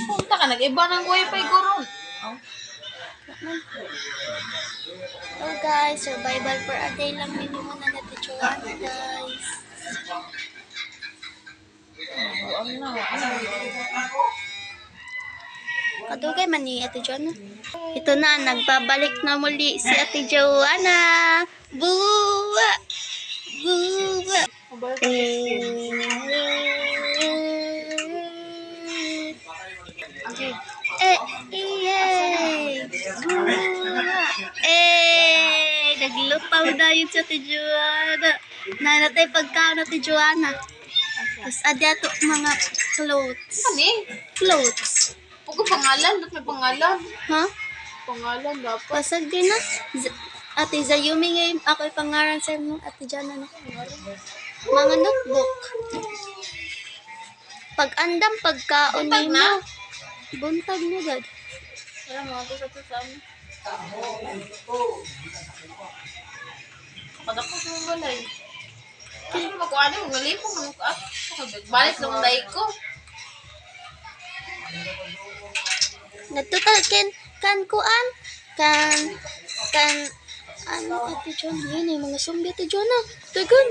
Punta ka, nag-iba ng wifi ko ron. Oh guys, survival for a day lang din muna natin Joanna guys. Kadugay man ni Ate Joanna. Ito na, nagbabalik na muli si Ate Joanna. Buwa! Buwa! Yay! Naglupaw na yun sa Ate Joanna. Nanatay pagkaon Ate Joanna. Tapos adyato mga clothes. Kani? Clothes. Huwag ko pangalan. Ba't may pangalan? Ha? Pangalan dapat. Pasag din na. Ate Zayumi ngayon. Ako'y pangaran sa mo. Ate Joanna na. Mga notebook. Pag-andam, pagkaon Buntag mo. na? Buntag na gad. Alam mo, ito sa amin. Padako sa mga balay. Ano makuha niyo? Ngalipong mo ka. Balik lang dahi ko. Natutal kan kuan ano Ate Joanna yun yung mga zombie Ate Joanna dagan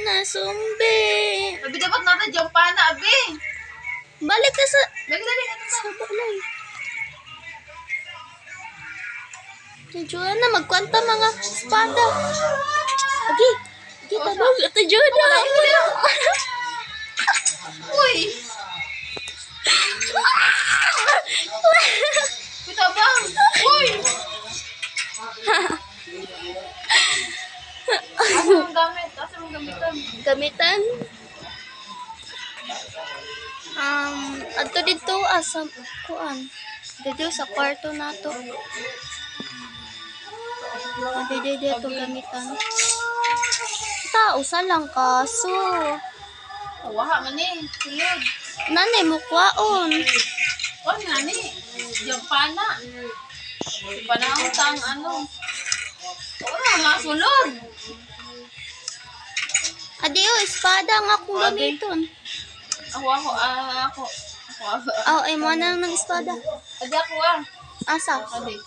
na zombie Abi dapat natin dyan pa na, abi. balik ka sa Dali na sa balay Ate Joanna magkwanta mga espada agi tabog Ate Joanna Uy! Kita bang? Uy! Asa mong gamit? Asa mong gamitan? gamitan adto dito sa kuan dito sa kwarto nato dito gamitan tao sa lang kaso Waha man eh. Sulod. nanay mo kwaon Oh, nani. Dyan pa na. Di pa na ang tang ano. Oo, masulod. adi espada nga akong gamiton Ako. ay mo na ng espada Adi ako asa Adi.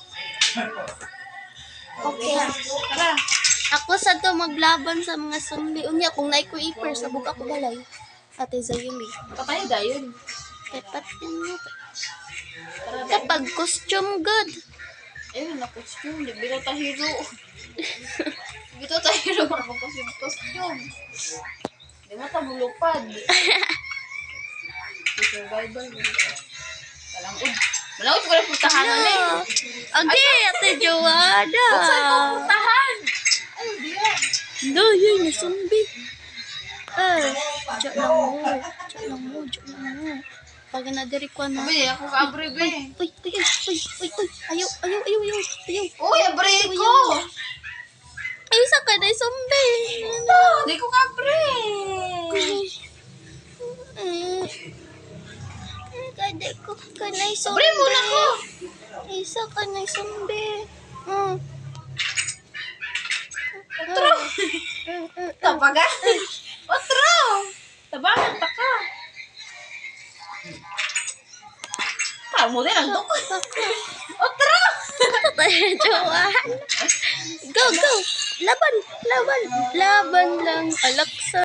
okay Tara. ako sa to maglaban sa mga zombie unya kung naay ko ipers sa buka ko balay Ate Zayumi Patay dayon. dapat mo Tara, dayon. kapag costume good Ayun, na-costume. Di bito ta hero. Bito ta hero. Ako costume. Di mo ta bulupad. Survival. Malangod ko na puntahan na eh. okay Ate Joanna Saan ko puntahan? Ay, diya. yun na zombie Diyan lang mo pag nadiri ko na Sabi, ako ka-abre, be. uy ayaw Uy, abre ko! ay isa ka na zombie Hindi ko ka-abre. kada ko ka na zombie Abre mo na ko! isa ka na zombie Otro! Tabaga? Otro! Tabangan ta ka. Kamu din ang duk. Otro! Joanna go laban lang alaksa